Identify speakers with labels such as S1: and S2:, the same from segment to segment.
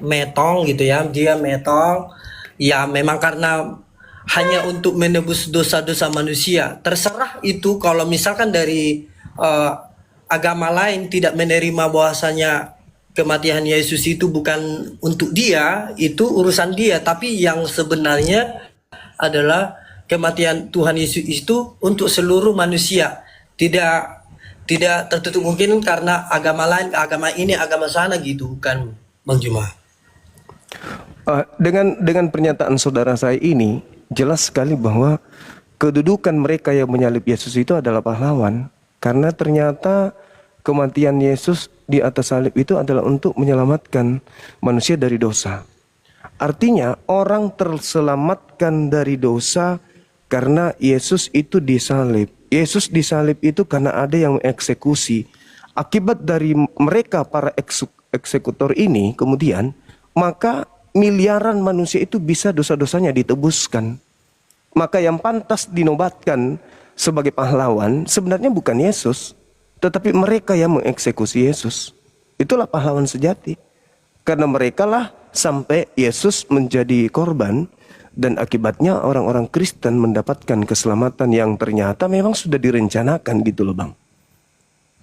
S1: metong gitu ya, dia metong ya memang karena hanya untuk menebus dosa-dosa manusia. Terserah itu kalau misalkan dari eh, agama lain tidak menerima bahwasanya kematian Yesus itu bukan untuk dia, itu urusan dia. Tapi yang sebenarnya adalah kematian Tuhan Yesus itu untuk seluruh manusia. Tidak tidak tertutup mungkin karena agama lain, agama ini, agama sana gitu, bukan Bang Juma.
S2: Dengan pernyataan saudara saya ini jelas sekali bahwa kedudukan mereka yang menyalib Yesus itu adalah pahlawan, karena ternyata kematian Yesus di atas salib itu adalah untuk menyelamatkan manusia dari dosa. Artinya orang terselamatkan dari dosa karena Yesus itu disalib. Yesus disalib itu karena ada yang mengeksekusi. Akibat dari mereka para eksekutor ini kemudian, maka miliaran manusia itu bisa dosa-dosanya ditebuskan. Maka yang pantas dinobatkan sebagai pahlawan sebenarnya bukan Yesus, tetapi mereka yang mengeksekusi Yesus. Itulah pahlawan sejati. Karena mereka lah sampai Yesus menjadi korban, dan akibatnya orang-orang Kristen mendapatkan keselamatan yang ternyata memang sudah direncanakan gitu loh Bang.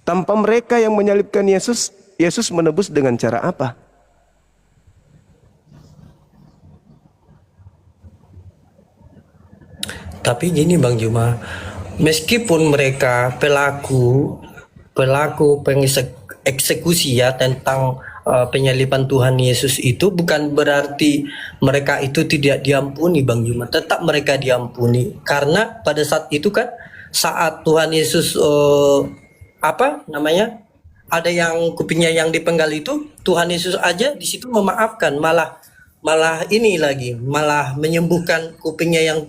S2: Tanpa mereka yang menyalibkan Yesus, Yesus menebus dengan cara apa?
S1: Tapi gini Bang Juma, meskipun mereka pelaku pengeksekusi ya tentang penyaliban Tuhan Yesus itu, bukan berarti mereka itu tidak diampuni Bang Juma. Tetap mereka diampuni karena pada saat itu kan saat Tuhan Yesus apa namanya, ada yang kupingnya yang dipenggal itu, Tuhan Yesus aja di situ memaafkan, malah malah ini lagi, malah menyembuhkan kupingnya yang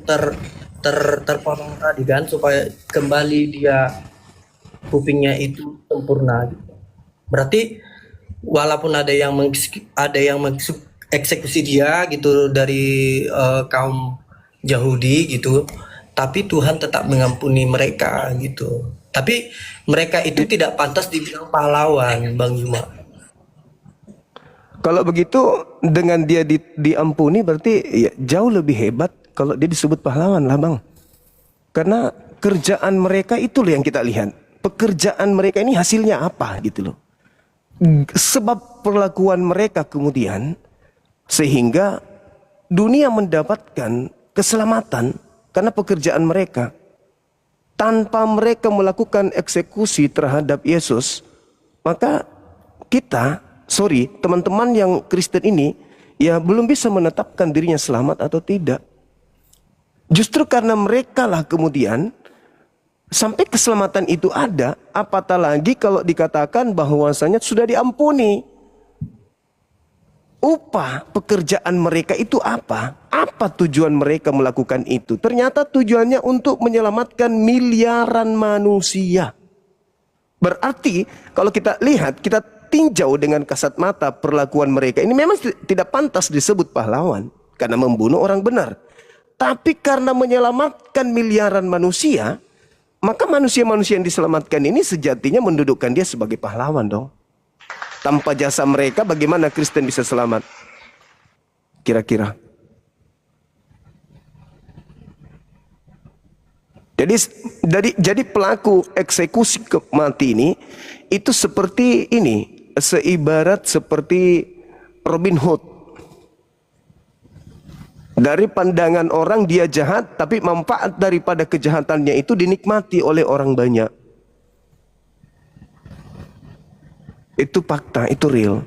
S1: terpotong tadi kan, supaya kembali dia kupingnya itu sempurna gitu. Berarti walaupun ada yang mengeksekusi dia gitu dari kaum Yahudi gitu, tapi Tuhan tetap mengampuni mereka gitu. Tapi mereka itu tidak pantas dibilang pahlawan Bang Juma.
S2: Kalau begitu dengan dia diampuni berarti ya, jauh lebih hebat kalau dia disebut pahlawan lah Bang. Karena kerjaan mereka itu loh yang kita lihat. Pekerjaan mereka ini hasilnya apa gitu loh. Sebab perlakuan mereka kemudian sehingga dunia mendapatkan keselamatan karena pekerjaan mereka. Tanpa mereka melakukan eksekusi terhadap Yesus, maka teman-teman yang Kristen ini ya belum bisa menetapkan dirinya selamat atau tidak. Justru karena mereka lah kemudian sampai keselamatan itu ada, apatah lagi kalau dikatakan bahwasanya sudah diampuni. Upah pekerjaan mereka itu apa? Apa tujuan mereka melakukan itu? Ternyata tujuannya untuk menyelamatkan miliaran manusia. Berarti kalau kita lihat, kita tinjau dengan kasat mata perlakuan mereka ini memang tidak pantas disebut pahlawan karena membunuh orang benar. Tapi karena menyelamatkan miliaran manusia, maka manusia-manusia yang diselamatkan ini sejatinya mendudukkan dia sebagai pahlawan dong. Tanpa jasa mereka bagaimana Kristen bisa selamat? Kira-kira. Jadi pelaku eksekusi mati ini itu seperti ini, seibarat seperti Robin Hood. Dari pandangan orang dia jahat, tapi manfaat daripada kejahatannya itu dinikmati oleh orang banyak. Itu fakta, itu real.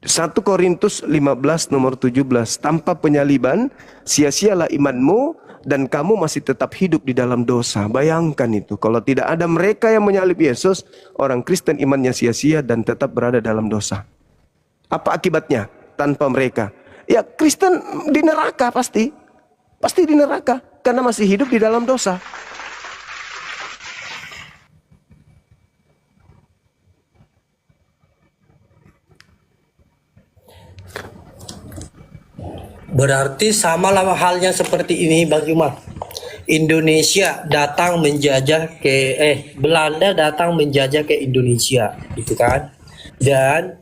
S2: 1 Korintus 15 nomor 17. Tanpa penyaliban, sia-sialah imanmu dan kamu masih tetap hidup di dalam dosa. Bayangkan itu. Kalau tidak ada mereka yang menyalib Yesus, orang Kristen imannya sia-sia dan tetap berada dalam dosa. Apa akibatnya tanpa mereka? Ya Kristen di neraka pasti. Pasti di neraka. Karena masih hidup di dalam dosa.
S1: Berarti samalah halnya seperti ini Bang Juma. Indonesia datang menjajah ke Belanda datang menjajah ke Indonesia gitu kan. Dan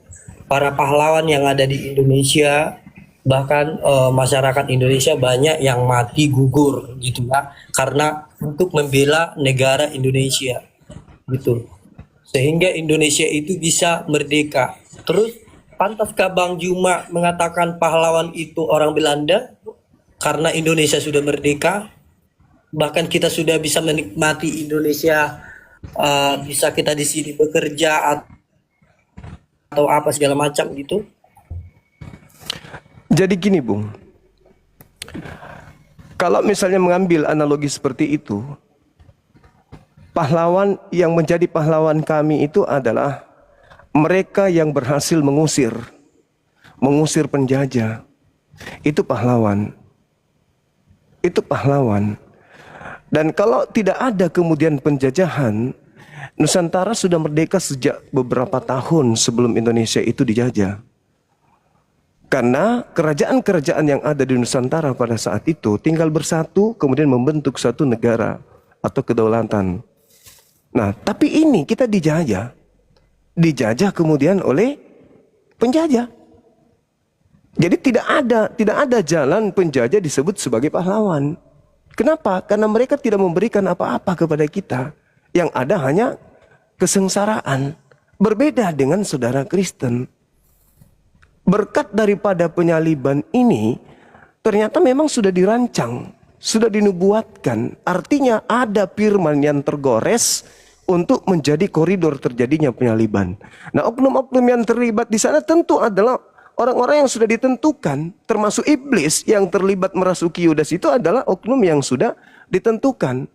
S1: para pahlawan yang ada di Indonesia, bahkan masyarakat Indonesia banyak yang mati gugur gitu ya, karena untuk membela negara Indonesia gitu. Sehingga Indonesia itu bisa merdeka. Terus pantaskah Bang Juma mengatakan pahlawan itu orang Belanda karena Indonesia sudah merdeka? Bahkan kita sudah bisa menikmati Indonesia, bisa kita di sini bekerja atau apa segala macam gitu.
S2: Jadi gini Bung, kalau misalnya mengambil analogi seperti itu, pahlawan yang menjadi pahlawan kami itu adalah mereka yang berhasil mengusir penjajah. Itu pahlawan. Itu pahlawan. Dan kalau tidak ada kemudian penjajahan, Nusantara sudah merdeka sejak beberapa tahun sebelum Indonesia itu dijajah. Karena kerajaan-kerajaan yang ada di Nusantara pada saat itu tinggal bersatu kemudian membentuk satu negara atau kedaulatan. Nah, tapi ini kita dijajah. Dijajah kemudian oleh penjajah. Jadi tidak ada jalan penjajah disebut sebagai pahlawan. Kenapa? Karena mereka tidak memberikan apa-apa kepada kita. Yang ada hanya kesengsaraan. Berbeda dengan saudara Kristen. Berkat daripada penyaliban ini ternyata memang sudah dirancang, sudah dinubuatkan. Artinya ada firman yang tergores untuk menjadi koridor terjadinya penyaliban. Nah, oknum-oknum yang terlibat di sana tentu adalah orang-orang yang sudah ditentukan, termasuk iblis yang terlibat merasuki Yudas itu adalah oknum yang sudah ditentukan.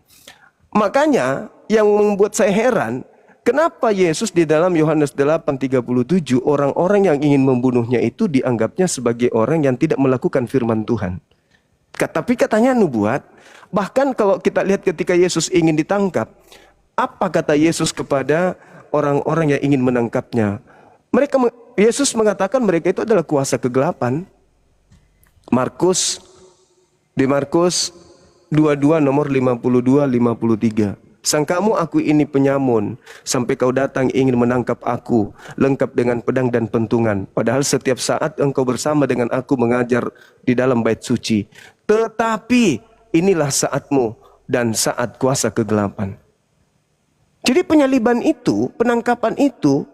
S2: Makanya yang membuat saya heran, kenapa Yesus di dalam Yohanes 8:37 orang-orang yang ingin membunuhnya itu dianggapnya sebagai orang yang tidak melakukan firman Tuhan. Tapi katanya nubuat. Bahkan kalau kita lihat ketika Yesus ingin ditangkap, apa kata Yesus kepada orang-orang yang ingin menangkapnya? Yesus mengatakan mereka itu adalah kuasa kegelapan. Di Markus 22 nomor 52-53. Sangkamu aku ini penyamun, sampai kau datang ingin menangkap aku, lengkap dengan pedang dan pentungan. Padahal setiap saat engkau bersama dengan aku mengajar di dalam bait suci. Tetapi inilah saatmu dan saat kuasa kegelapan. Jadi penyaliban itu, penangkapan itu,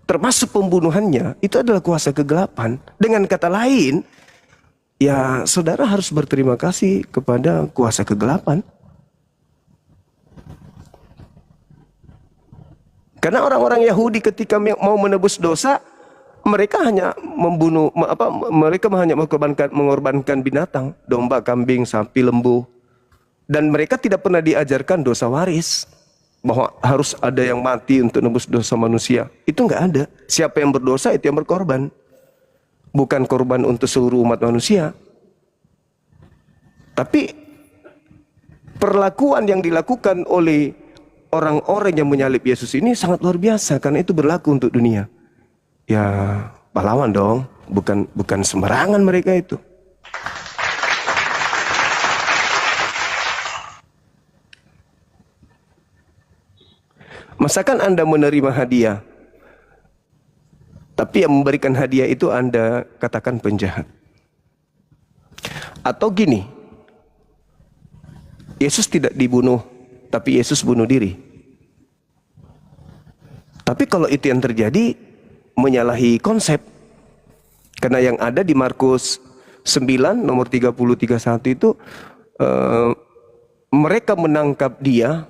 S2: termasuk pembunuhannya, itu adalah kuasa kegelapan. Dengan kata lain, ya saudara harus berterima kasih kepada kuasa kegelapan. Karena orang-orang Yahudi ketika mau menebus dosa, mereka hanya mereka hanya mengorbankan binatang, domba, kambing, sapi, lembu. Dan mereka tidak pernah diajarkan dosa waris, bahwa harus ada yang mati untuk nebus dosa manusia. Itu enggak ada. Siapa yang berdosa itu yang berkorban. Bukan korban untuk seluruh umat manusia. Tapi perlakuan yang dilakukan oleh orang-orang yang menyalib Yesus ini sangat luar biasa, karena itu berlaku untuk dunia. Ya, pahlawan dong, bukan sembarangan mereka itu. Masakan Anda menerima hadiah, tapi yang memberikan hadiah itu Anda katakan penjahat? Atau gini, Yesus tidak dibunuh, tapi Yesus bunuh diri. Tapi kalau itu yang terjadi, menyalahi konsep. Karena yang ada di Markus 9 nomor 30-31 itu, mereka menangkap dia,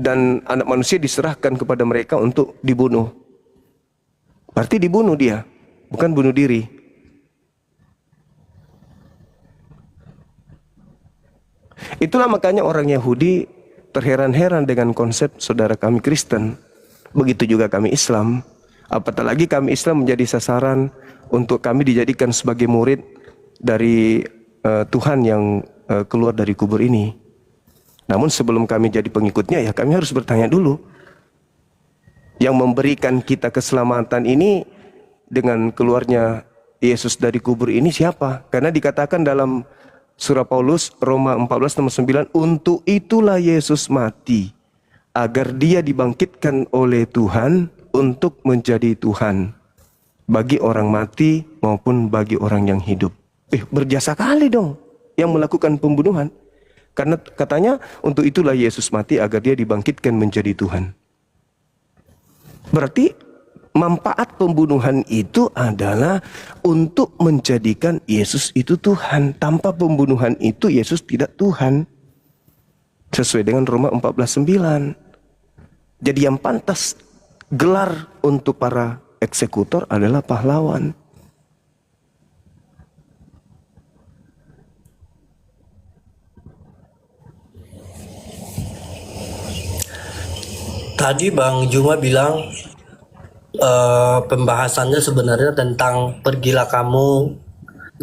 S2: dan anak manusia diserahkan kepada mereka untuk dibunuh. Berarti dibunuh dia, bukan bunuh diri. Itulah makanya orang Yahudi terheran-heran dengan konsep saudara kami Kristen. Begitu juga kami Islam. Apatah lagi kami Islam menjadi sasaran untuk kami dijadikan sebagai murid dari Tuhan yang keluar dari kubur ini. Namun sebelum kami jadi pengikutnya, ya kami harus bertanya dulu. Yang memberikan kita keselamatan ini dengan keluarnya Yesus dari kubur ini siapa? Karena dikatakan dalam surah Paulus Roma 14:9, untuk itulah Yesus mati, agar dia dibangkitkan oleh Tuhan untuk menjadi Tuhan bagi orang mati maupun bagi orang yang hidup. Berjasa kali dong yang melakukan pembunuhan. Karena katanya untuk itulah Yesus mati agar dia dibangkitkan menjadi Tuhan. Berarti manfaat pembunuhan itu adalah untuk menjadikan Yesus itu Tuhan. Tanpa pembunuhan itu Yesus tidak Tuhan. Sesuai dengan Roma 14:9. Jadi yang pantas gelar untuk para eksekutor adalah pahlawan.
S1: Tadi Bang Juma bilang pembahasannya sebenarnya tentang pergilah kamu,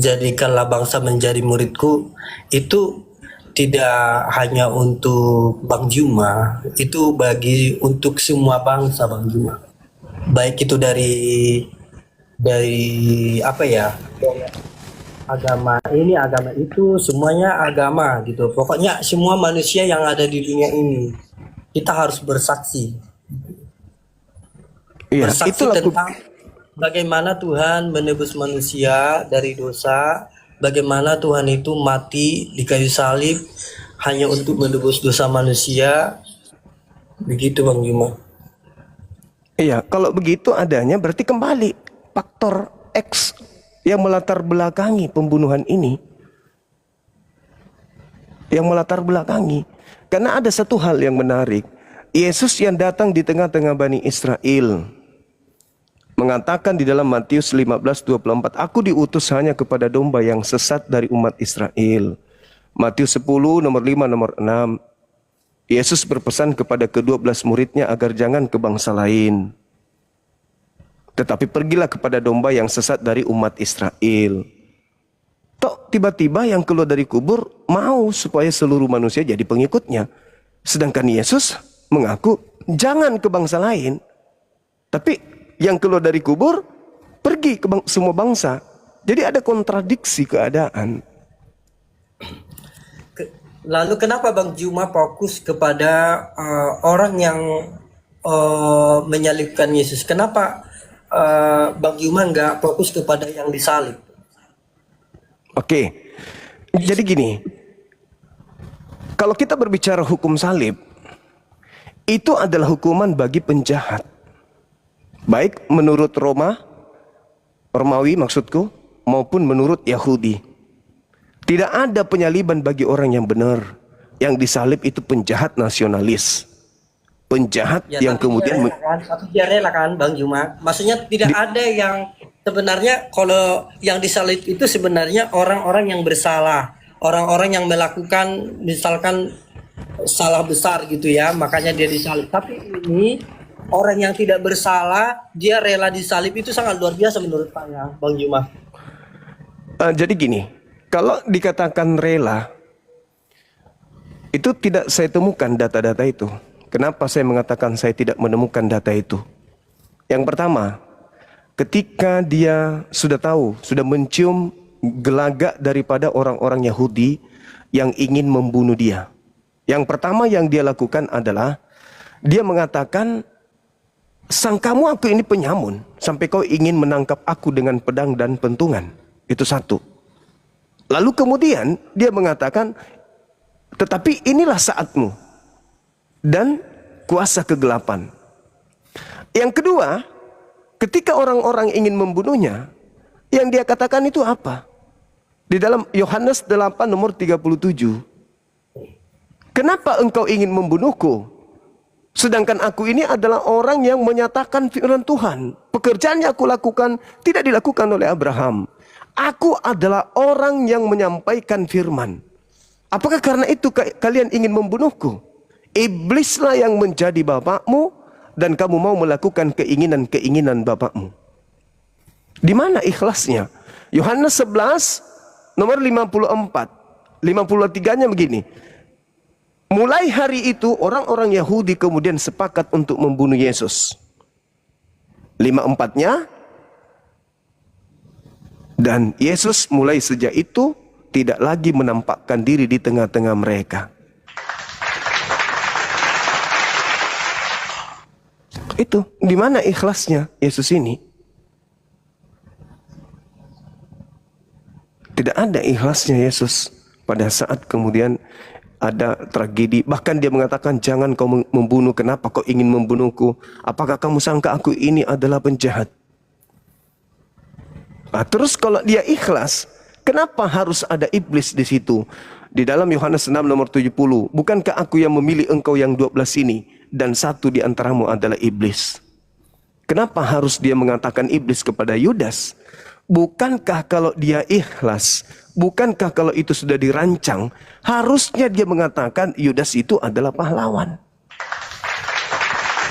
S1: jadikanlah bangsa menjadi muridku. Itu tidak hanya untuk Bang Juma, itu untuk semua bangsa Bang Juma. Baik itu dari apa ya? Agama ini, agama itu, semuanya agama gitu. Pokoknya semua manusia yang ada di dunia ini kita harus bersaksi.
S2: Iya,
S1: Bersaksi
S2: itulah
S1: tentang bagaimana Tuhan menebus manusia dari dosa, bagaimana Tuhan itu mati di kayu salib hanya untuk menebus dosa manusia. Begitu Bang Juma.
S2: Iya, kalau begitu adanya berarti kembali faktor X yang melatar belakangi pembunuhan ini. Yang melatar belakangi. Karena ada satu hal yang menarik. Yesus yang datang di tengah-tengah Bani Israel mengatakan di dalam Matius 15:24, aku diutus hanya kepada domba yang sesat dari umat Israel. Matius 10 nomor 5 nomor 6. Yesus berpesan kepada ke-12 muridnya agar jangan ke bangsa lain, tetapi pergilah kepada domba yang sesat dari umat Israel. Tok tiba-tiba yang keluar dari kubur mau supaya seluruh manusia jadi pengikutnya. Sedangkan Yesus mengaku jangan ke bangsa lain. Tapi yang keluar dari kubur pergi ke semua bangsa. Jadi ada kontradiksi keadaan.
S1: Lalu kenapa Bang Juma fokus kepada orang yang menyalibkan Yesus? Kenapa Bang Juma nggak fokus kepada yang disalib?
S2: Oke, jadi gini, kalau kita berbicara hukum salib, itu adalah hukuman bagi penjahat. Baik menurut Romawi maksudku, maupun menurut Yahudi. Tidak ada penyaliban bagi orang yang benar. Yang disalib itu penjahat nasionalis. Penjahat
S1: Ya,
S2: yang kemudian...
S1: tapi dia rela kan Bang Juma. Maksudnya tidak ada yang sebenarnya, kalau yang disalib itu sebenarnya orang-orang yang bersalah. Orang-orang yang melakukan misalkan salah besar gitu ya, makanya dia disalib. Tapi ini orang yang tidak bersalah, dia rela disalib, itu sangat luar biasa menurut saya Bang Juma.
S2: Jadi gini, kalau dikatakan rela, itu tidak saya temukan data-data itu. Kenapa saya mengatakan saya tidak menemukan data itu? Yang pertama, ketika dia sudah tahu, sudah mencium gelagak daripada orang-orang Yahudi yang ingin membunuh dia. Yang pertama yang dia lakukan adalah, dia mengatakan, sangkamu aku ini penyamun, sampai kau ingin menangkap aku dengan pedang dan pentungan. Itu satu. Lalu kemudian dia mengatakan, tetapi inilah saatmu dan kuasa kegelapan. Yang kedua, ketika orang-orang ingin membunuhnya, yang dia katakan itu apa? Di dalam Yohanes 8 nomor 37. Kenapa engkau ingin membunuhku? Sedangkan aku ini adalah orang yang menyatakan firman Tuhan. Pekerjaan yang aku lakukan tidak dilakukan oleh Abraham. Aku adalah orang yang menyampaikan firman. Apakah karena itu kalian ingin membunuhku? Iblislah yang menjadi bapakmu dan kamu mau melakukan keinginan-keinginan bapakmu. Di mana ikhlasnya? Yohanes 11 nomor 54. 53-nya begini. Mulai hari itu orang-orang Yahudi kemudian sepakat untuk membunuh Yesus. 54-nya, dan Yesus mulai sejak itu tidak lagi menampakkan diri di tengah-tengah mereka. Itu di mana ikhlasnya Yesus ini? Tidak ada ikhlasnya Yesus pada saat kemudian ada tragedi. Bahkan dia mengatakan, jangan kau membunuh. Kenapa kau ingin membunuhku? Apakah kamu sangka aku ini adalah penjahat? Nah, terus kalau dia ikhlas, kenapa harus ada iblis di situ? Di dalam Yohanes 6 nomor 70, bukankah aku yang memilih engkau yang 12 ini, dan satu di antaramu adalah iblis? Kenapa harus dia mengatakan iblis kepada Yudas? Bukankah kalau dia ikhlas, bukankah kalau itu sudah dirancang, harusnya dia mengatakan Yudas itu adalah pahlawan?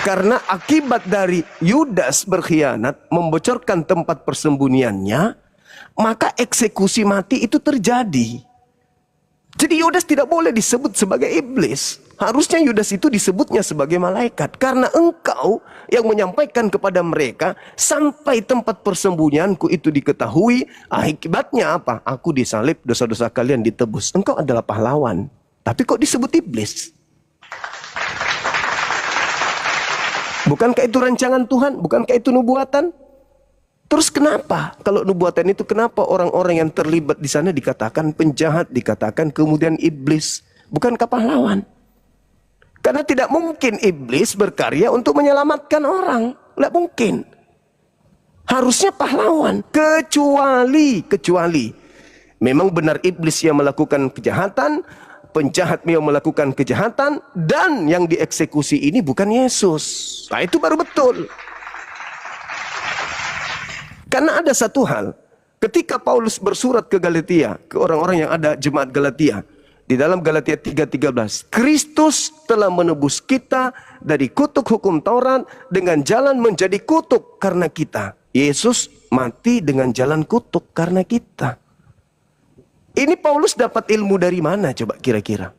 S2: Karena akibat dari Yudas berkhianat, membocorkan tempat persembunyiannya, maka eksekusi mati itu terjadi. Jadi Yudas tidak boleh disebut sebagai iblis. Harusnya Yudas itu disebutnya sebagai malaikat. Karena engkau yang menyampaikan kepada mereka, sampai tempat persembunyianku itu diketahui, akibatnya apa? Aku disalib, dosa-dosa kalian ditebus. Engkau adalah pahlawan. Tapi kok disebut iblis? Bukankah itu rancangan Tuhan? Bukankah itu nubuatan? Terus kenapa? Kalau nubuatan itu, kenapa orang-orang yang terlibat di sana dikatakan penjahat, dikatakan kemudian iblis? Bukankah pahlawan? Karena tidak mungkin iblis berkarya untuk menyelamatkan orang. Tidak mungkin. Harusnya pahlawan. Kecuali. Memang benar iblis yang melakukan kejahatan, penjahat yang melakukan kejahatan, dan yang dieksekusi ini bukan Yesus. Nah, itu baru betul. Karena ada satu hal, ketika Paulus bersurat ke Galatia, ke orang-orang yang ada jemaat Galatia, di dalam Galatia 3:13, Kristus telah menebus kita dari kutuk hukum Taurat dengan jalan menjadi kutuk karena kita. Yesus mati dengan jalan kutuk karena kita. Ini Paulus dapat ilmu dari mana coba kira-kira?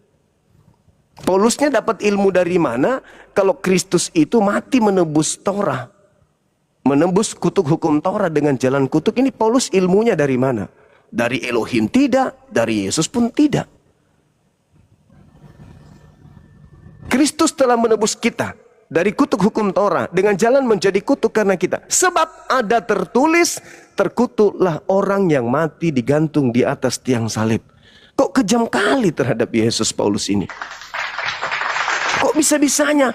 S2: Paulusnya dapat ilmu dari mana kalau Kristus itu mati menebus Taurat? Menembus kutuk hukum Taurat dengan jalan kutuk, ini Paulus ilmunya dari mana? Dari Elohim tidak, dari Yesus pun tidak. Kristus telah menebus kita dari kutuk hukum Taurat dengan jalan menjadi kutuk karena kita. Sebab ada tertulis, terkutuklah orang yang mati digantung di atas tiang salib. Kok kejam kali terhadap Yesus Paulus ini? Kok bisa-bisanya?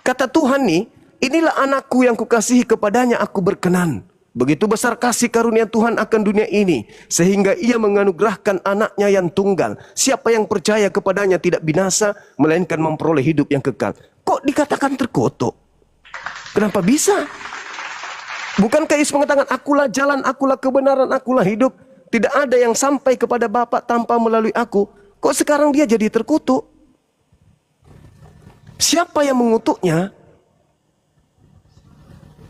S2: Kata Tuhan nih, inilah anakku yang kukasihi, kepadanya aku berkenan. Begitu besar kasih karunia Tuhan akan dunia ini, sehingga ia menganugerahkan anaknya yang tunggal. Siapa yang percaya kepadanya tidak binasa, melainkan memperoleh hidup yang kekal. Kok dikatakan terkutuk? Kenapa bisa? Bukankah Yesus mengatakan, akulah jalan, akulah kebenaran, akulah hidup. Tidak ada yang sampai kepada Bapa tanpa melalui aku. Kok sekarang dia jadi terkutuk? Siapa yang mengutuknya?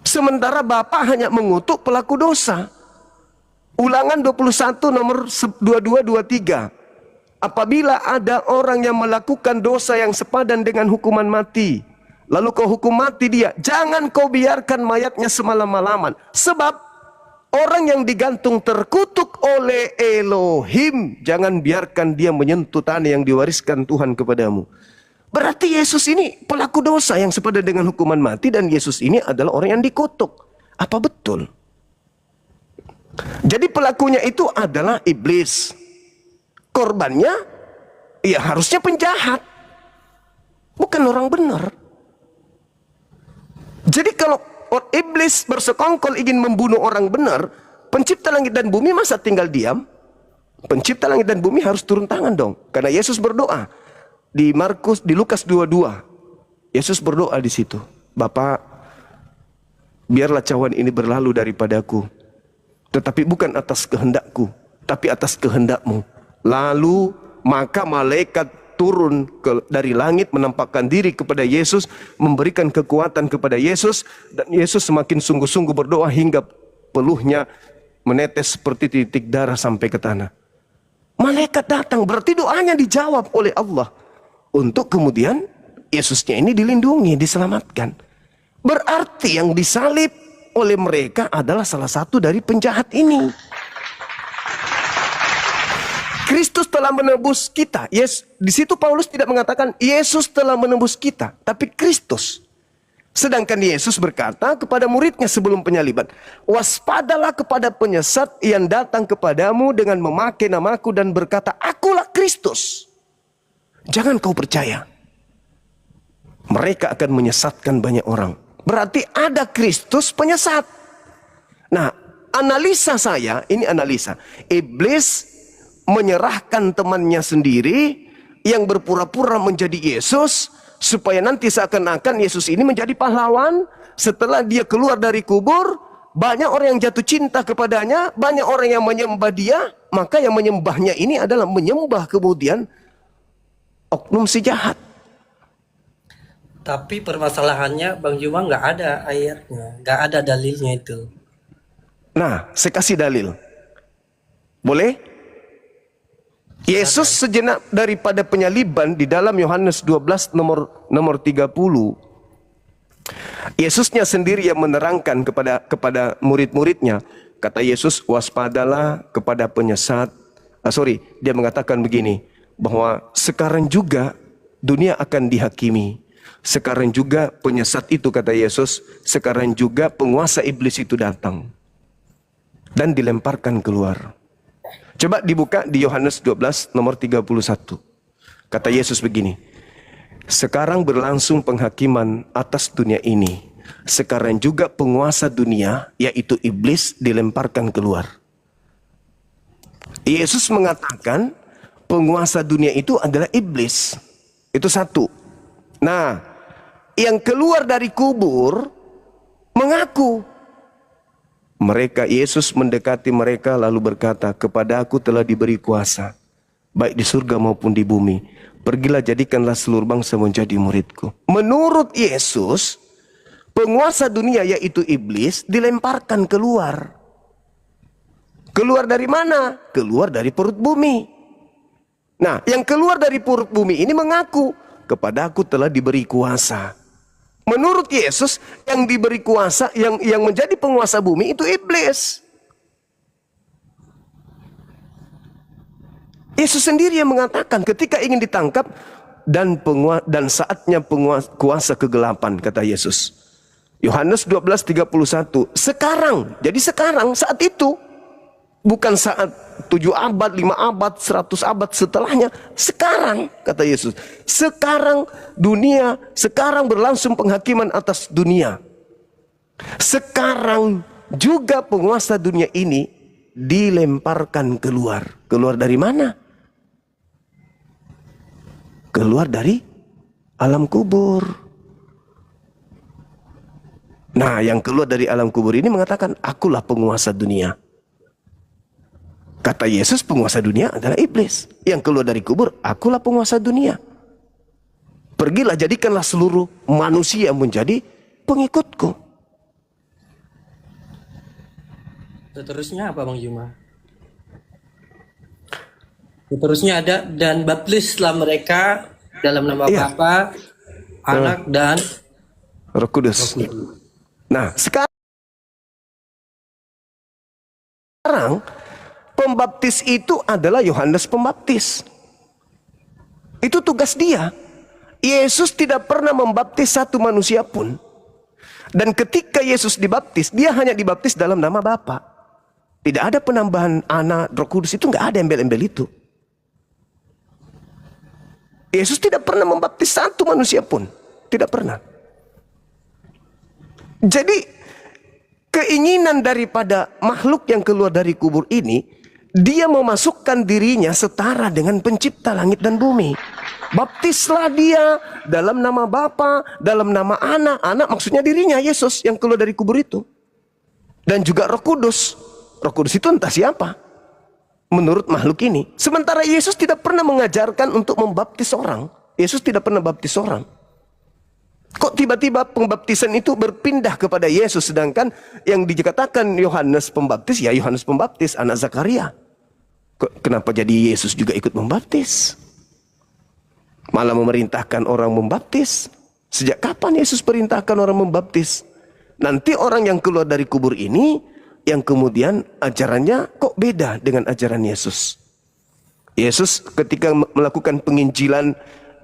S2: Sementara Bapa hanya mengutuk pelaku dosa. Ulangan 21 nomor 22-23. Apabila ada orang yang melakukan dosa yang sepadan dengan hukuman mati, lalu kau hukum mati dia, jangan kau biarkan mayatnya semalam-malaman. Sebab orang yang digantung terkutuk oleh Elohim, jangan biarkan dia menyentuh tanah yang diwariskan Tuhan kepadamu. Berarti Yesus ini pelaku dosa yang sepadan dengan hukuman mati, dan Yesus ini adalah orang yang dikutuk. Apa betul? Jadi pelakunya itu adalah iblis. Korbannya ya harusnya penjahat, bukan orang benar. Jadi kalau iblis bersekongkol ingin membunuh orang benar, pencipta langit dan bumi masa tinggal diam? Pencipta langit dan bumi harus turun tangan dong. Karena Yesus berdoa di Lukas 22. Yesus berdoa di situ, Bapa, biarlah cawan ini berlalu daripadaku, tetapi bukan atas kehendakku, tapi atas kehendakmu. Lalu maka malaikat turun dari langit, menampakkan diri kepada Yesus, memberikan kekuatan kepada Yesus, dan Yesus semakin sungguh-sungguh berdoa hingga peluhnya menetes seperti titik darah sampai ke tanah. Malaikat datang, berarti doanya dijawab oleh Allah. Untuk kemudian Yesusnya ini dilindungi, diselamatkan. Berarti yang disalib oleh mereka adalah salah satu dari penjahat ini. Kristus telah menebus kita. Yes, di situ Paulus tidak mengatakan Yesus telah menebus kita, tapi Kristus. Sedangkan Yesus berkata kepada muridnya sebelum penyaliban, waspadalah kepada penyesat yang datang kepadamu dengan memakai namaku dan berkata, akulah Kristus. Jangan kau percaya. Mereka akan menyesatkan banyak orang. Berarti ada Kristus penyesat. Nah, analisa saya, ini analisa. Iblis menyerahkan temannya sendiri yang berpura-pura menjadi Yesus, supaya nanti seakan-akan Yesus ini menjadi pahlawan. Setelah dia keluar dari kubur, banyak orang yang jatuh cinta kepadanya, banyak orang yang menyembah dia. Maka yang menyembahnya ini adalah menyembah kemudian oknum si jahat.
S1: Tapi permasalahannya Bang Juma nggak ada ayatnya, nggak ada dalilnya itu.
S2: Nah, saya kasih dalil. Boleh? Yesus sejenak daripada penyaliban di dalam Yohanes 12 nomor 30. Yesusnya sendiri yang menerangkan kepada murid-muridnya. Kata Yesus, waspadalah kepada penyesat. Dia mengatakan begini, bahwa sekarang juga dunia akan dihakimi. Sekarang juga penyesat itu, kata Yesus, sekarang juga penguasa iblis itu datang dan dilemparkan keluar. Coba dibuka di Yohanes 12 nomor 31. Kata Yesus begini, sekarang berlangsung penghakiman atas dunia ini. Sekarang juga penguasa dunia, yaitu iblis, dilemparkan keluar. Yesus mengatakan penguasa dunia itu adalah iblis. Itu satu. Nah, yang keluar dari kubur mengaku. Yesus mendekati mereka lalu berkata, kepada aku telah diberi kuasa, baik di surga maupun di bumi. Pergilah jadikanlah seluruh bangsa menjadi muridku. Menurut Yesus, penguasa dunia yaitu iblis dilemparkan keluar. Keluar dari mana? Keluar dari perut bumi. Nah, yang keluar dari perut bumi ini mengaku, kepada aku telah diberi kuasa. Menurut Yesus, yang diberi kuasa, yang menjadi penguasa bumi itu iblis. Yesus sendiri yang mengatakan ketika ingin ditangkap, dan saatnya kuasa kegelapan, kata Yesus. Yohanes 12:31. Sekarang, jadi sekarang, saat itu. Bukan saat 7 abad, 5 abad, 100 abad setelahnya. Sekarang, kata Yesus. Sekarang dunia, sekarang berlangsung penghakiman atas dunia. Sekarang juga penguasa dunia ini dilemparkan keluar. Keluar dari mana? Keluar dari alam kubur. Nah, yang keluar dari alam kubur ini mengatakan, akulah penguasa dunia. Kata Yesus, penguasa dunia adalah iblis. Yang keluar dari kubur, akulah penguasa dunia. Pergilah jadikanlah seluruh manusia menjadi pengikutku.
S1: Seterusnya apa Bang Juma? Seterusnya ada, dan baptislah mereka dalam nama Bapa, Anak dan
S2: Roh Kudus. Nah, sekarang pembaptis itu adalah Yohanes Pembaptis. Itu tugas dia. Yesus tidak pernah membaptis satu manusia pun. Dan ketika Yesus dibaptis, dia hanya dibaptis dalam nama Bapa. Tidak ada penambahan Anak, Roh Kudus, itu nggak ada embel-embel itu. Yesus tidak pernah membaptis satu manusia pun. Tidak pernah. Jadi keinginan daripada makhluk yang keluar dari kubur ini, dia memasukkan dirinya setara dengan pencipta langit dan bumi. Baptislah dia dalam nama Bapa, dalam nama Anak. Anak maksudnya dirinya, Yesus yang keluar dari kubur itu. Dan juga Roh Kudus. Roh Kudus itu entah siapa menurut makhluk ini. Sementara Yesus tidak pernah mengajarkan untuk membaptis orang. Yesus tidak pernah baptis orang. Kok tiba-tiba pembaptisan itu berpindah kepada Yesus, sedangkan yang dikatakan Yohanes Pembaptis, ya Yohanes Pembaptis, anak Zakaria. Kenapa jadi Yesus juga ikut membaptis? Malah memerintahkan orang membaptis. Sejak kapan Yesus perintahkan orang membaptis? Nanti orang yang keluar dari kubur ini, yang kemudian ajarannya kok beda dengan ajaran Yesus. Yesus ketika melakukan penginjilan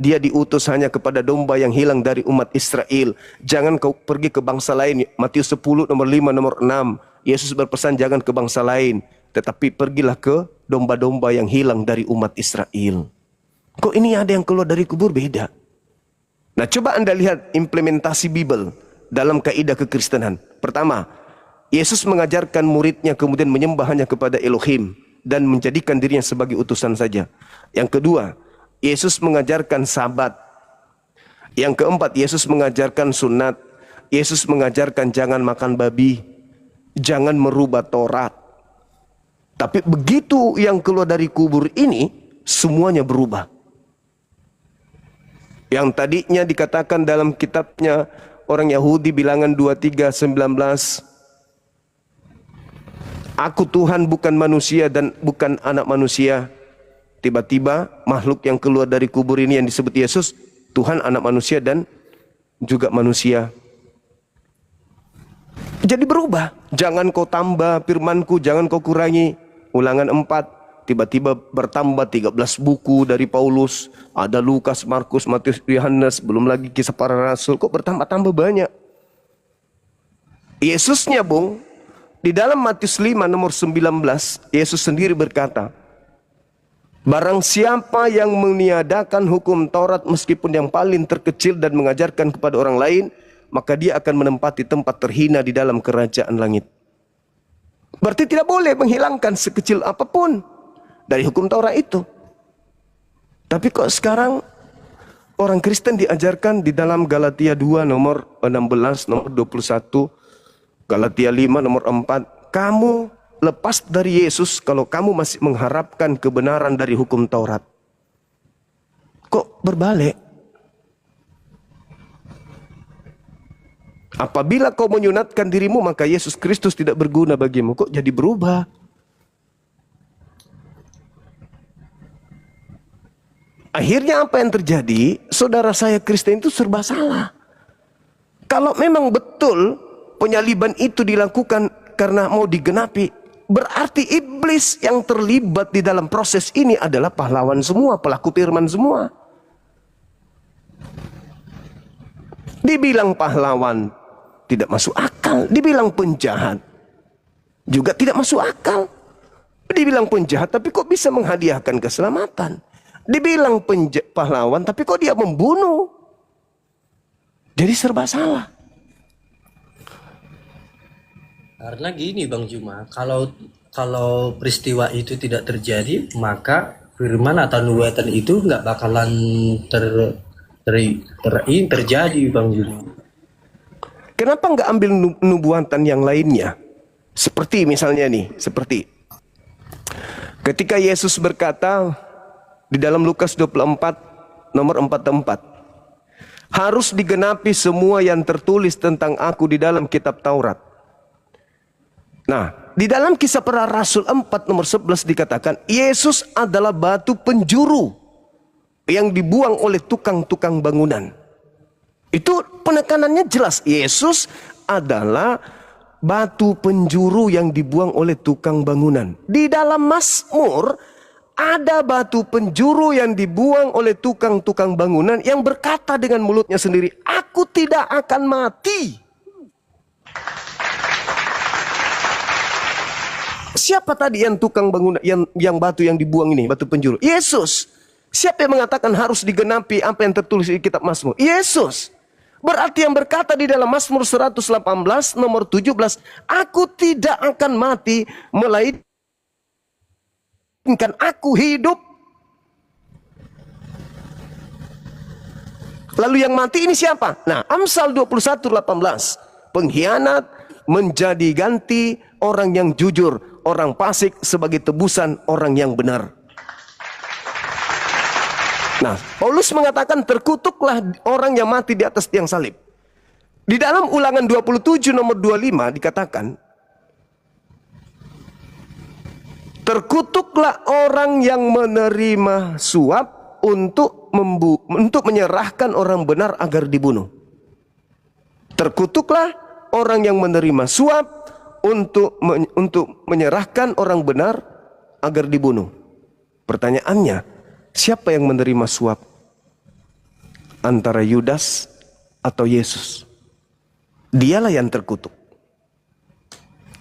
S2: dia diutus hanya kepada domba yang hilang dari umat Israel. Jangan kau pergi ke bangsa lain. Matius 10 nomor 5 nomor 6. Yesus berpesan jangan ke bangsa lain, tetapi pergilah ke domba-domba yang hilang dari umat Israel. Kok ini ada yang keluar dari kubur? Beda. Nah, coba Anda lihat implementasi Bible dalam kaidah kekristenan. Pertama, Yesus mengajarkan muridnya kemudian menyembah hanya kepada Elohim dan menjadikan dirinya sebagai utusan saja. Yang kedua, Yesus mengajarkan sabat. Yang keempat, Yesus mengajarkan sunat. Yesus mengajarkan jangan makan babi, jangan merubah Taurat. Tapi begitu yang keluar dari kubur ini, semuanya berubah. Yang tadinya dikatakan dalam kitabnya orang Yahudi bilangan 23:19, aku Tuhan bukan manusia dan bukan anak manusia. Tiba-tiba makhluk yang keluar dari kubur ini yang disebut Yesus, Tuhan, anak manusia dan juga manusia. Jadi berubah. Jangan kau tambah firmanku, jangan kau kurangi. Ulangan 4, tiba-tiba bertambah 13 buku dari Paulus. Ada Lukas, Markus, Matius, Yohanes, belum lagi kisah para rasul. Kok bertambah-tambah banyak? Yesusnya, Bung, di dalam Matius 5 nomor 19, Yesus sendiri berkata, barang siapa yang meniadakan hukum Taurat meskipun yang paling terkecil dan mengajarkan kepada orang lain, maka dia akan menempati tempat terhina di dalam kerajaan langit. Berarti tidak boleh menghilangkan sekecil apapun dari hukum Taurat itu. Tapi kok sekarang orang Kristen diajarkan di dalam Galatia 2 nomor 16, nomor 21, Galatia 5 nomor 4, kamu lepas dari Yesus kalau kamu masih mengharapkan kebenaran dari hukum Taurat. Kok berbalik? Apabila kau menyunatkan dirimu, maka Yesus Kristus tidak berguna bagimu. Kok jadi berubah? Akhirnya apa yang terjadi? Saudara saya Kristen itu serba salah. Kalau memang betul penyaliban itu dilakukan karena mau digenapi, berarti iblis yang terlibat di dalam proses ini adalah pahlawan semua, pelaku firman semua. Dibilang pahlawan, tidak masuk akal. Dibilang penjahat, juga tidak masuk akal. Dibilang penjahat, tapi kok bisa menghadiahkan keselamatan. Dibilang pahlawan, tapi kok dia membunuh. Jadi serba salah.
S1: Karena gini Bang Juma, kalau peristiwa itu tidak terjadi, maka firman atau nubuatan itu nggak bakalan terjadi Bang Juma.
S2: Kenapa nggak ambil nubuatan yang lainnya? Seperti misalnya nih, seperti ketika Yesus berkata di dalam Lukas 24 nomor 44, harus digenapi semua yang tertulis tentang aku di dalam kitab Taurat. Nah, di dalam Kisah Para Rasul 4 nomor 11 dikatakan Yesus adalah batu penjuru yang dibuang oleh tukang-tukang bangunan. Itu penekanannya jelas. Yesus adalah batu penjuru yang dibuang oleh tukang bangunan. Di dalam Mazmur ada batu penjuru yang dibuang oleh tukang-tukang bangunan yang berkata dengan mulutnya sendiri, aku tidak akan mati. Siapa tadi yang tukang bangunan, yang batu yang dibuang ini, batu penjuru? Yesus. Siapa yang mengatakan harus digenapi apa yang tertulis di kitab Mazmur? Yesus. Berarti yang berkata di dalam Mazmur 118 nomor 17, aku tidak akan mati melainkan aku hidup. Lalu yang mati ini siapa? Nah, Amsal 21:18, pengkhianat menjadi ganti orang yang jujur, orang fasik sebagai tebusan orang yang benar. Nah, Paulus mengatakan terkutuklah orang yang mati di atas tiang salib. Di dalam Ulangan 27 nomor 25 dikatakan, terkutuklah orang yang menerima suap untuk menyerahkan orang benar agar dibunuh. Terkutuklah orang yang menerima suap untuk menyerahkan orang benar agar dibunuh. Pertanyaannya, siapa yang menerima suap? antara Yudas atau Yesus. Dialah yang terkutuk.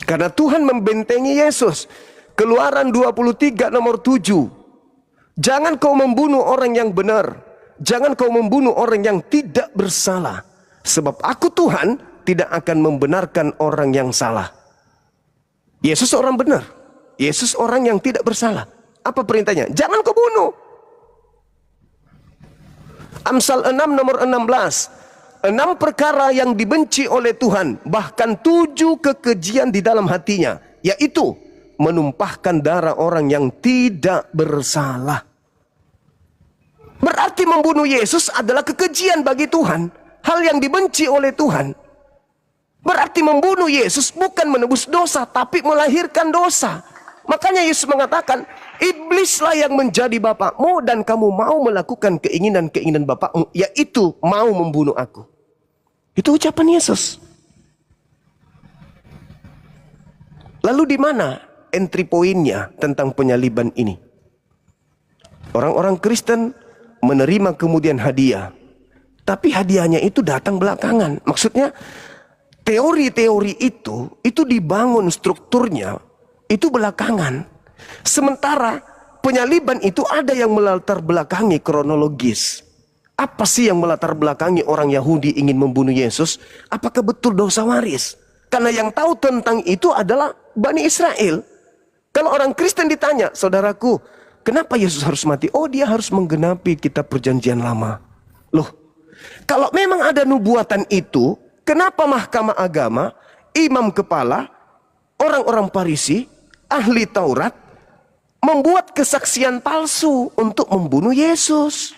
S2: Karena Tuhan membentengi Yesus. Keluaran 23 nomor 7. Jangan kau membunuh orang yang benar. Jangan kau membunuh orang yang tidak bersalah. Sebab aku Tuhan tidak akan membenarkan orang yang salah. Yesus orang benar. Yesus orang yang tidak bersalah. Apa perintahnya? Jangan kau bunuh. Amsal 6 nomor 16. 6 perkara yang dibenci oleh Tuhan, bahkan 7 kekejian di dalam hatinya, yaitu menumpahkan darah orang yang tidak bersalah. Berarti membunuh Yesus adalah kekejian bagi Tuhan, hal yang dibenci oleh Tuhan. Berarti membunuh Yesus bukan menebus dosa, tapi melahirkan dosa. Makanya Yesus mengatakan, iblislah yang menjadi bapakmu dan kamu mau melakukan keinginan-keinginan bapakmu, yaitu mau membunuh aku. Itu ucapan Yesus. Lalu di mana entry pointnya tentang penyaliban ini? Orang-orang Kristen menerima kemudian hadiah, tapi hadiahnya itu datang belakangan. Maksudnya teori-teori itu dibangun strukturnya itu belakangan. Sementara penyaliban itu ada yang melatar belakangi kronologis. Apa sih yang melatar belakangi orang Yahudi ingin membunuh Yesus? Apakah betul dosa waris? Karena yang tahu tentang itu adalah Bani Israel. Kalau orang Kristen ditanya, saudaraku, kenapa Yesus harus mati? Oh, dia harus menggenapi kitab perjanjian lama. Loh, kalau memang ada nubuatan itu, kenapa mahkamah agama, imam kepala, orang-orang Farisi, ahli Taurat, membuat kesaksian palsu untuk membunuh Yesus?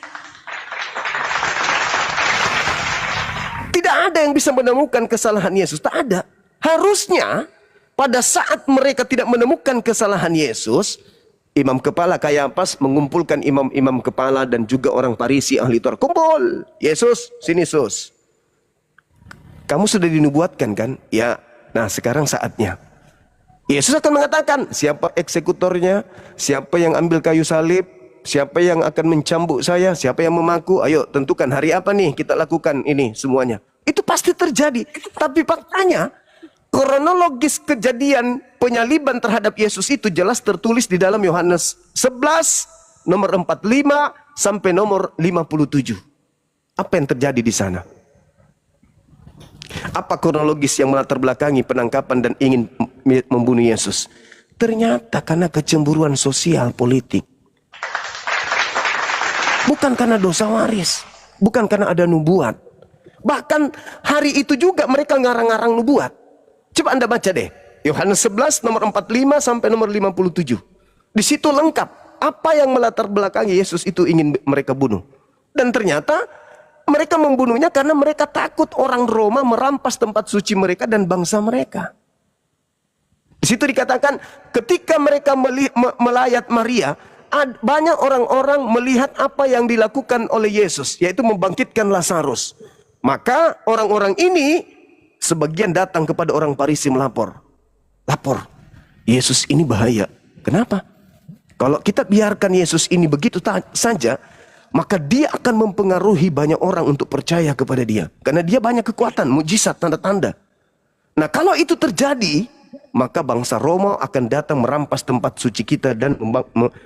S2: Tidak ada yang bisa menemukan kesalahan Yesus. Tak ada. Harusnya pada saat mereka tidak menemukan kesalahan Yesus, imam kepala Kayafas mengumpulkan imam-imam kepala dan juga orang Farisi ahli Taurat. Kumpul, Yesus, sini Yesus. Kamu sudah dinubuatkan kan? Ya, nah sekarang saatnya. Yesus akan mengatakan, siapa eksekutornya, siapa yang ambil kayu salib, siapa yang akan mencambuk saya, siapa yang memaku, ayo tentukan hari apa nih kita lakukan ini semuanya. Itu pasti terjadi. Tapi faktanya, kronologis kejadian penyaliban terhadap Yesus itu jelas tertulis di dalam Yohanes 11, nomor 45 sampai nomor 57. Apa yang terjadi di sana? Apa kronologis yang melatar belakangi penangkapan dan ingin membunuh Yesus? Ternyata karena kecemburuan sosial politik. Bukan karena dosa waris. Bukan karena ada nubuat. Bahkan hari itu juga mereka ngarang-ngarang nubuat. Coba Anda baca deh. Yohanes 11 nomor 45 sampai nomor 57. Di situ lengkap apa yang melatar belakangi Yesus itu ingin mereka bunuh. Dan ternyata mereka membunuhnya karena mereka takut orang Roma merampas tempat suci mereka dan bangsa mereka. Di situ dikatakan ketika mereka melayat Maria, banyak orang-orang melihat apa yang dilakukan oleh Yesus, yaitu membangkitkan Lazarus. Maka orang-orang ini sebagian datang kepada orang Farisi melapor. Lapor, Yesus ini bahaya. Kenapa? Kalau kita biarkan Yesus ini begitu saja, maka dia akan mempengaruhi banyak orang untuk percaya kepada dia. Karena dia banyak kekuatan, mujizat, tanda-tanda. Nah kalau itu terjadi, maka bangsa Roma akan datang merampas tempat suci kita dan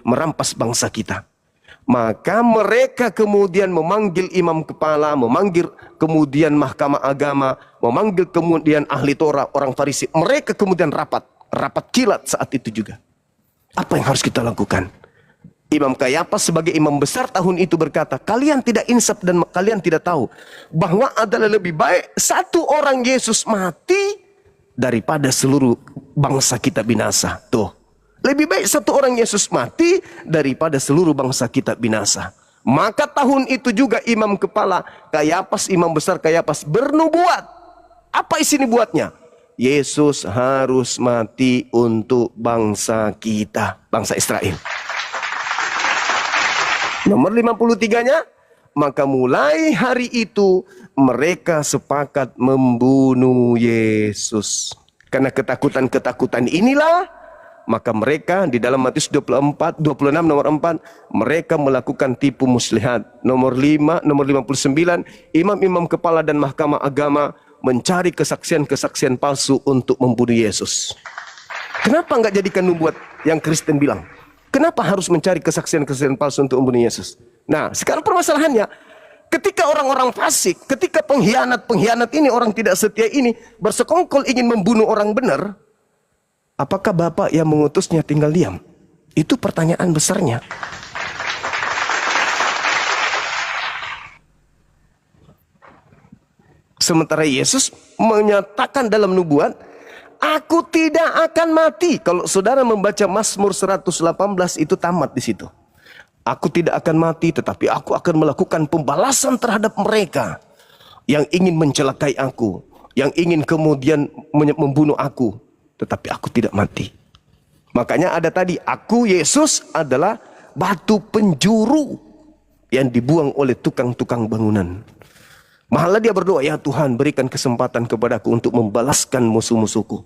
S2: merampas bangsa kita. Maka mereka kemudian memanggil imam kepala, memanggil kemudian mahkamah agama, memanggil kemudian ahli Torah, orang Farisi. Mereka kemudian rapat kilat saat itu juga. Apa yang harus kita lakukan? Imam Kayafas sebagai imam besar tahun itu berkata, kalian tidak insaf dan kalian tidak tahu bahwa adalah lebih baik satu orang Yesus mati daripada seluruh bangsa kita binasa. Tuh, lebih baik satu orang Yesus mati daripada seluruh bangsa kita binasa. Maka tahun itu juga imam kepala Kayafas, imam besar Kayafas bernubuat. Apa isi nubuatnya? Yesus harus mati untuk bangsa kita, bangsa Israel. Nomor 53-nya, maka mulai hari itu mereka sepakat membunuh Yesus. Karena ketakutan-ketakutan inilah maka mereka di dalam Matius 26 nomor 4, mereka melakukan tipu muslihat. Nomor 5, nomor 59, imam-imam kepala dan mahkamah agama mencari kesaksian-kesaksian palsu untuk membunuh Yesus. Kenapa nggak jadikan nubuat yang Kristen bilang? Kenapa harus mencari kesaksian-kesaksian palsu untuk membunuh Yesus? Nah, sekarang permasalahannya, ketika orang-orang fasik, ketika pengkhianat-pengkhianat ini, orang tidak setia ini, bersekongkol ingin membunuh orang benar, apakah Bapak yang mengutusnya tinggal diam? Itu pertanyaan besarnya. Sementara Yesus menyatakan dalam nubuat, aku tidak akan mati. Kalau saudara membaca Mazmur 118 itu tamat di situ. Aku tidak akan mati, tetapi aku akan melakukan pembalasan terhadap mereka yang ingin mencelakai aku, yang ingin kemudian membunuh aku, tetapi aku tidak mati. Makanya ada tadi, aku Yesus adalah batu penjuru yang dibuang oleh tukang-tukang bangunan. Malah dia berdoa, ya Tuhan berikan kesempatan kepadaku untuk membalaskan musuh-musuhku.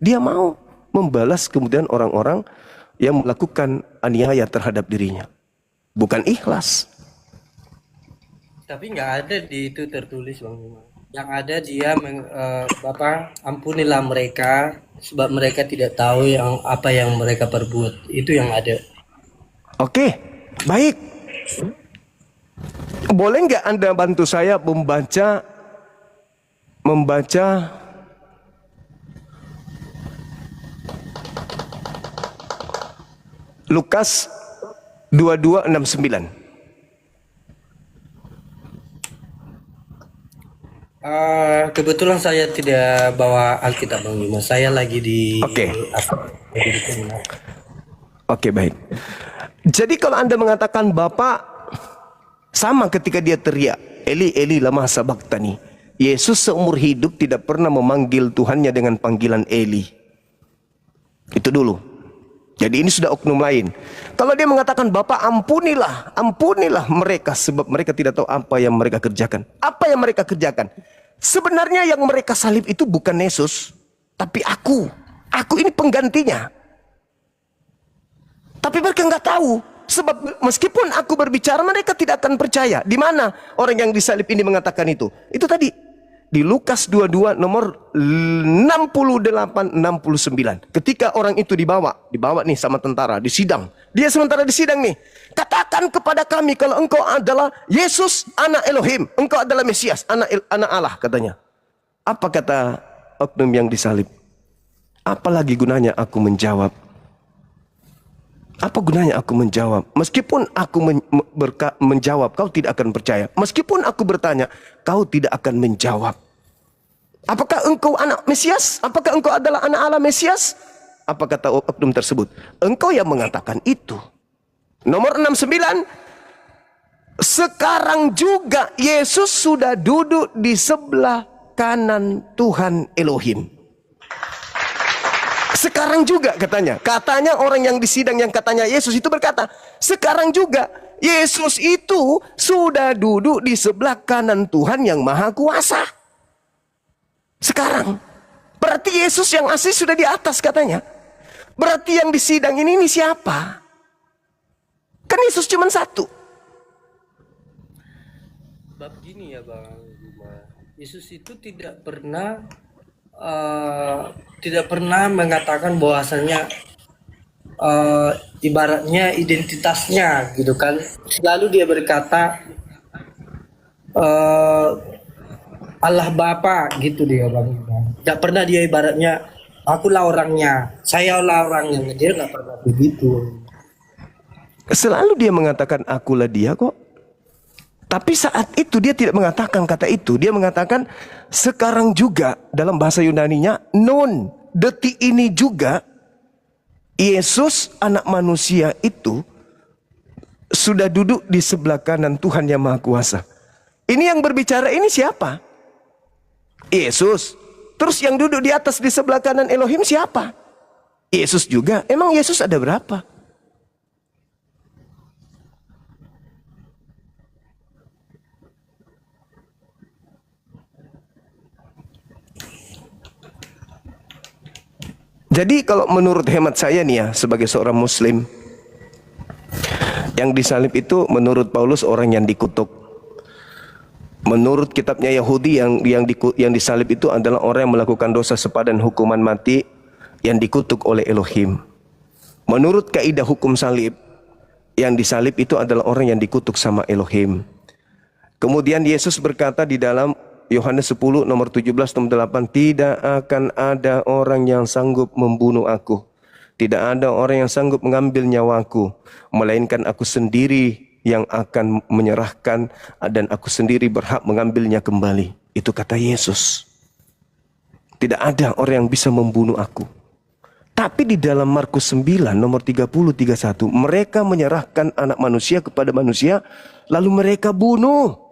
S2: Dia mau membalas kemudian orang-orang yang melakukan aniaya terhadap dirinya. Bukan ikhlas.
S1: Tapi nggak ada di itu tertulis Bang Bima. Yang ada dia Bapak ampunilah mereka sebab mereka tidak tahu apa yang mereka perbuat. Itu yang ada.
S2: Oke, baik. Boleh nggak Anda bantu saya membaca Lukas 22:69.
S1: Kebetulan saya tidak bawa Alkitab Bang Bima. Saya lagi di
S2: Oke.
S1: lagi di seminar.
S2: Oke, baik. Jadi kalau Anda mengatakan Bapak sama ketika dia teriak, Eli Eli lama sabachthani. Yesus seumur hidup tidak pernah memanggil Tuhannya dengan panggilan Eli. Itu dulu. Jadi ini sudah oknum lain. Kalau dia mengatakan Bapak ampunilah mereka sebab mereka tidak tahu apa yang mereka kerjakan. Apa yang mereka kerjakan? Sebenarnya yang mereka salib itu bukan Yesus, tapi aku. Aku ini penggantinya. Tapi mereka nggak tahu. Sebab meskipun aku berbicara, mereka tidak akan percaya. Di mana orang yang disalib ini mengatakan itu? Itu tadi di Lukas 22 nomor 68-69. Ketika orang itu dibawa nih sama tentara di sidang. Dia sementara di sidang nih. Katakan kepada kami kalau engkau adalah Yesus anak Elohim, engkau adalah Mesias, anak Allah katanya. Apa kata oknum yang disalib? Apalagi gunanya aku menjawab? Apa gunanya aku menjawab? Meskipun aku menjawab, kau tidak akan percaya. Meskipun aku bertanya, kau tidak akan menjawab. Apakah engkau anak Mesias? Apakah engkau adalah anak Allah Mesias? Apa kata oknum tersebut? Engkau yang mengatakan itu. Nomor 69. Sekarang juga Yesus sudah duduk di sebelah kanan Tuhan Elohim. Sekarang juga katanya. Katanya orang yang di sidang yang katanya Yesus itu berkata, sekarang juga Yesus itu sudah duduk di sebelah kanan Tuhan yang Maha Kuasa. Sekarang. Berarti Yesus yang asli sudah di atas katanya. Berarti yang di sidang ini siapa? Kan Yesus cuma satu.
S1: Bab gini ya Bang Bima. Yesus itu tidak pernah mengatakan bahwasannya ibaratnya identitasnya gitu kan. Selalu dia berkata Allah Bapa gitu dia Bang. Tidak pernah dia ibaratnya akulah orangnya, saya lah orangnya. Dia nggak pernah begitu.
S2: Selalu dia mengatakan akulah dia kok. Tapi saat itu dia tidak mengatakan kata itu. Dia mengatakan sekarang juga dalam bahasa Yunaninya non. Detik ini juga Yesus anak manusia itu sudah duduk di sebelah kanan Tuhan yang Maha Kuasa. Ini yang berbicara ini siapa? Yesus. Terus yang duduk di atas di sebelah kanan Elohim siapa? Yesus juga. Emang Yesus ada berapa? Jadi kalau menurut hemat saya nih ya, sebagai seorang muslim, yang disalib itu menurut Paulus orang yang dikutuk. Menurut kitabnya Yahudi yang disalib itu adalah orang yang melakukan dosa sepadan hukuman mati yang dikutuk oleh Elohim. Menurut kaidah hukum salib, yang disalib itu adalah orang yang dikutuk sama Elohim. Kemudian Yesus berkata di dalam Yohanes 10 nomor 17 nomor 8, tidak akan ada orang yang sanggup membunuh aku. Tidak ada orang yang sanggup mengambil nyawaku, melainkan aku sendiri yang akan menyerahkan dan aku sendiri berhak mengambilnya kembali. Itu kata Yesus. Tidak ada orang yang bisa membunuh aku. Tapi di dalam Markus 9 nomor 30-31, mereka menyerahkan anak manusia kepada manusia, lalu mereka bunuh.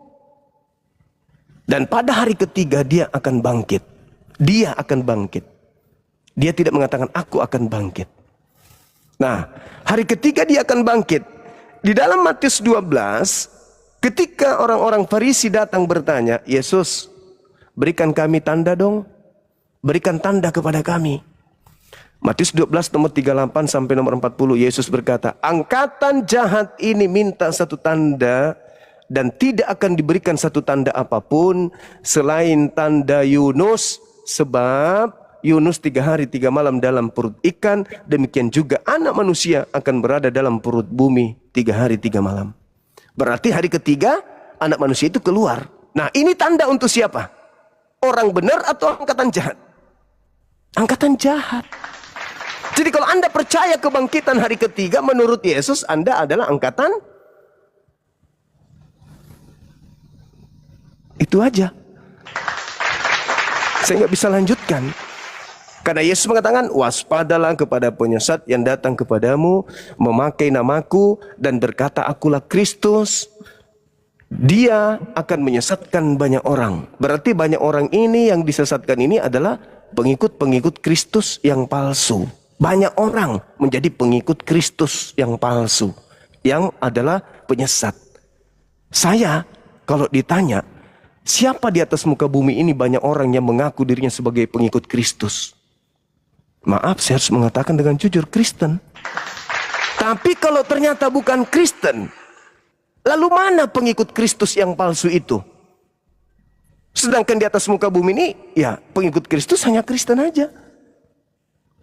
S2: Dan pada hari ketiga dia akan bangkit. Dia akan bangkit. Dia tidak mengatakan aku akan bangkit. Nah, hari ketiga dia akan bangkit. Di dalam Matius 12, ketika orang-orang Farisi datang bertanya, Yesus, berikan kami tanda dong. Berikan tanda kepada kami. Matius 12 nomor 38 sampai nomor 40, Yesus berkata, angkatan jahat ini minta satu tanda, dan tidak akan diberikan satu tanda apapun selain tanda Yunus, sebab Yunus 3 hari 3 malam dalam perut ikan, demikian juga anak manusia akan berada dalam perut bumi 3 hari 3 malam. Berarti hari ketiga anak manusia itu keluar. Nah, ini tanda untuk siapa? Orang benar atau angkatan jahat? Angkatan jahat. Jadi kalau Anda percaya kebangkitan hari ketiga, menurut Yesus Anda adalah angkatan. Itu aja. Saya nggak bisa lanjutkan. Karena Yesus mengatakan, waspadalah kepada penyesat yang datang kepadamu, memakai namaku dan berkata, akulah Kristus. Dia akan menyesatkan banyak orang. Berarti banyak orang ini yang disesatkan ini adalah pengikut-pengikut Kristus yang palsu. Banyak orang menjadi pengikut Kristus yang palsu, yang adalah penyesat. Saya kalau ditanya, siapa di atas muka bumi ini banyak orang yang mengaku dirinya sebagai pengikut Kristus? Maaf, saya harus mengatakan dengan jujur, Kristen. Tapi kalau ternyata bukan Kristen, lalu mana pengikut Kristus yang palsu itu? Sedangkan di atas muka bumi ini, ya pengikut Kristus hanya Kristen aja.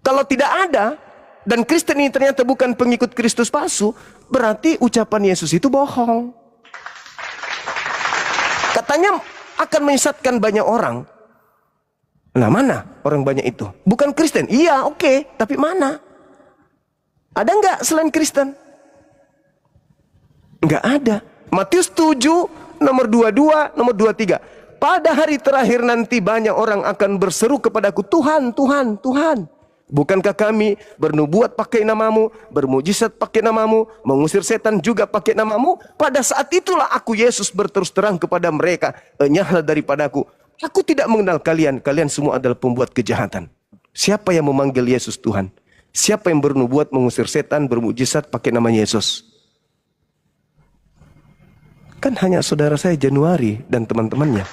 S2: Kalau tidak ada, dan Kristen ini ternyata bukan pengikut Kristus palsu, berarti ucapan Yesus itu bohong. Katanya akan menyesatkan banyak orang. Nah, mana orang banyak itu? Bukan Kristen. Iya, oke. Tapi mana? Ada nggak selain Kristen? Nggak ada. Matius 7, nomor 22, nomor 23. Pada hari terakhir nanti banyak orang akan berseru kepadaku, Tuhan, Tuhan, Tuhan. Bukankah kami bernubuat pakai namamu, bermujizat pakai namamu, mengusir setan juga pakai namamu? Pada saat itulah aku Yesus berterus terang kepada mereka, enyahlah daripadaku. Aku tidak mengenal kalian, kalian semua adalah pembuat kejahatan. Siapa yang memanggil Yesus Tuhan? Siapa yang bernubuat mengusir setan, bermujizat pakai nama Yesus? Kan hanya saudara saya Januari dan teman-temannya.